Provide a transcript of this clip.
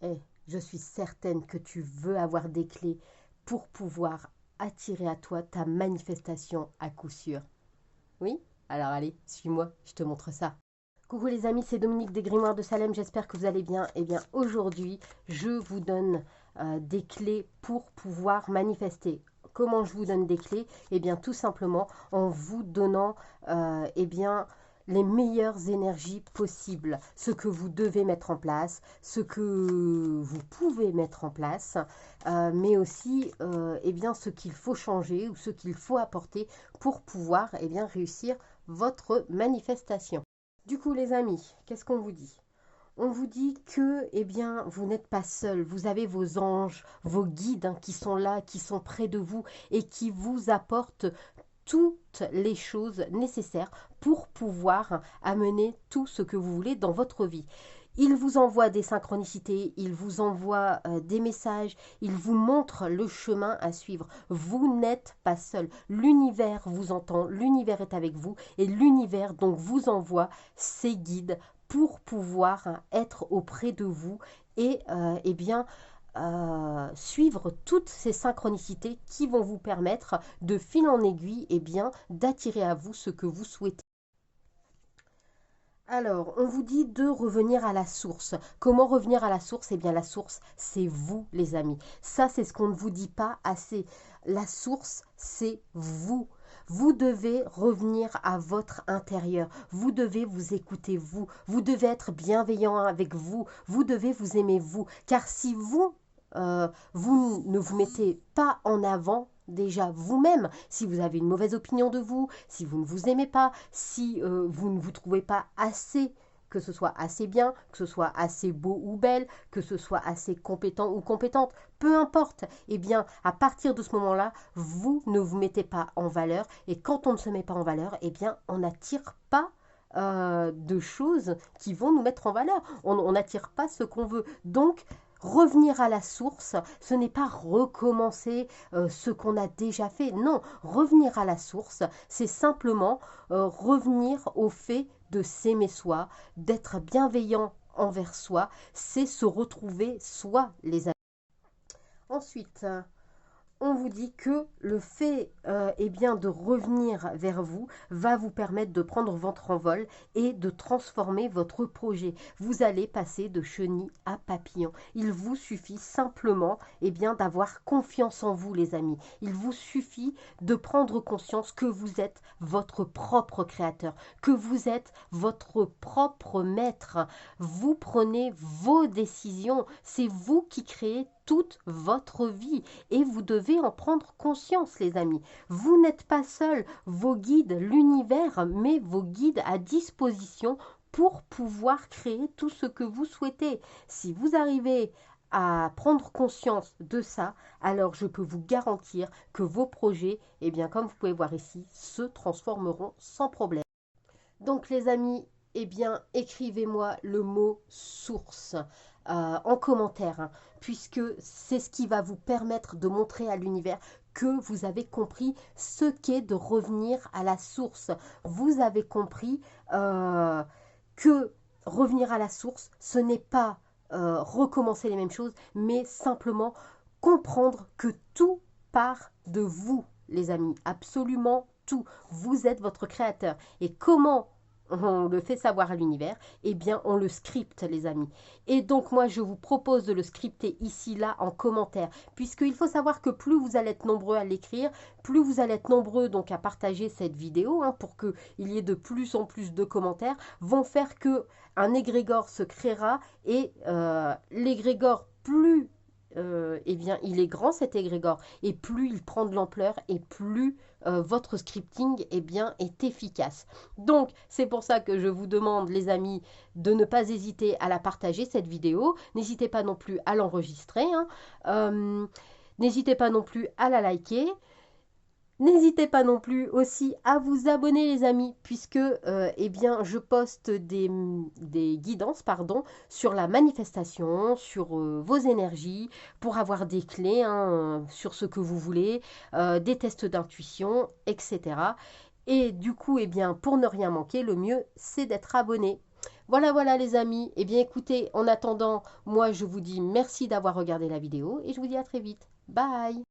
Et je suis certaine que tu veux avoir des clés pour pouvoir attirer à toi ta manifestation à coup sûr. Oui? Alors allez, suis-moi, je te montre ça. Coucou les amis, c'est Dominique des Grimoires de Salem, j'espère que vous allez bien. Eh bien aujourd'hui, je vous donne des clés pour pouvoir manifester. Comment je vous donne des clés? Eh bien tout simplement en vous donnant eh bien, les meilleures énergies possibles, ce que vous devez mettre en place, ce que vous pouvez mettre en place, mais aussi eh bien, ce qu'il faut changer ou ce qu'il faut apporter pour pouvoir eh bien, réussir votre manifestation. Du coup, les amis, qu'est-ce qu'on vous dit? On vous dit que, eh bien, vous n'êtes pas seul. Vous avez vos anges, vos guides hein, qui sont là, qui sont près de vous et qui vous apportent toutes les choses nécessaires pour pouvoir amener tout ce que vous voulez dans votre vie. Il vous envoie des synchronicités, il vous envoie des messages, il vous montre le chemin à suivre. Vous n'êtes pas seul. L'univers vous entend, l'univers est avec vous et l'univers donc vous envoie ses guides pour pouvoir être auprès de vous et eh bien suivre toutes ces synchronicités qui vont vous permettre de fil en aiguille eh bien d'attirer à vous ce que vous souhaitez. Alors, on vous dit de revenir à la source. Comment revenir à la source? Eh bien, la source, c'est vous, les amis. Ça, c'est ce qu'on ne vous dit pas assez. La source, c'est vous. Vous devez revenir à votre intérieur. Vous devez vous écouter, vous. Vous devez être bienveillant avec vous. Vous devez vous aimer, vous. Car si vous ne vous mettez pas en avant, déjà vous-même, si vous avez une mauvaise opinion de vous, si vous ne vous aimez pas, si vous ne vous trouvez pas assez, que ce soit assez bien, que ce soit assez beau ou belle, que ce soit assez compétent ou compétente, peu importe, eh bien, à partir de ce moment-là, vous ne vous mettez pas en valeur. Et quand on ne se met pas en valeur, eh bien, on n'attire pas de choses qui vont nous mettre en valeur. On n'attire pas ce qu'on veut. Donc, revenir à la source, ce n'est pas recommencer ce qu'on a déjà fait. Non, revenir à la source, c'est simplement revenir au fait de s'aimer soi, d'être bienveillant envers soi, c'est se retrouver soi, les amis. Ensuite, on vous dit que le fait eh bien, de revenir vers vous va vous permettre de prendre votre envol et de transformer votre projet. Vous allez passer de chenille à papillon. Il vous suffit simplement eh bien, d'avoir confiance en vous, les amis. Il vous suffit de prendre conscience que vous êtes votre propre créateur, que vous êtes votre propre maître. Vous prenez vos décisions. C'est vous qui créez toute votre vie et vous devez en prendre conscience, les amis. Vous n'êtes pas seul. Vos guides, l'univers met vos guides à disposition pour pouvoir créer tout ce que vous souhaitez. Si vous arrivez à prendre conscience de ça, alors je peux vous garantir que vos projets, eh bien, comme vous pouvez voir ici, se transformeront sans problème. Donc les amis, eh bien écrivez-moi le mot source en commentaire, hein, puisque c'est ce qui va vous permettre de montrer à l'univers que vous avez compris ce qu'est de revenir à la source. Vous avez compris que revenir à la source, ce n'est pas recommencer les mêmes choses, mais simplement comprendre que tout part de vous, les amis, absolument tout. Vous êtes votre créateur. Et comment on le fait savoir à l'univers? Eh bien, on le scripte, les amis. Et donc, moi, je vous propose de le scripter ici, là, en commentaire. Puisqu'il faut savoir que plus vous allez être nombreux à l'écrire, plus vous allez être nombreux donc à partager cette vidéo, hein, pour qu'il y ait de plus en plus de commentaires, vont faire que un égrégore se créera. Et l'égrégore, plus eh bien, il est grand cet égrégore, et plus il prend de l'ampleur, et plus votre scripting eh bien, est efficace. Donc, c'est pour ça que je vous demande, les amis, de ne pas hésiter à la partager, cette vidéo. N'hésitez pas non plus à l'enregistrer, hein. N'hésitez pas non plus à la liker. N'hésitez pas non plus aussi à vous abonner, les amis, puisque eh bien, je poste des guidances pardon, sur la manifestation, sur vos énergies, pour avoir des clés hein, sur ce que vous voulez, des tests d'intuition, etc. Et du coup, eh bien, pour ne rien manquer, le mieux, c'est d'être abonné. Voilà, voilà les amis. Eh bien écoutez, en attendant, moi je vous dis merci d'avoir regardé la vidéo et je vous dis à très vite. Bye!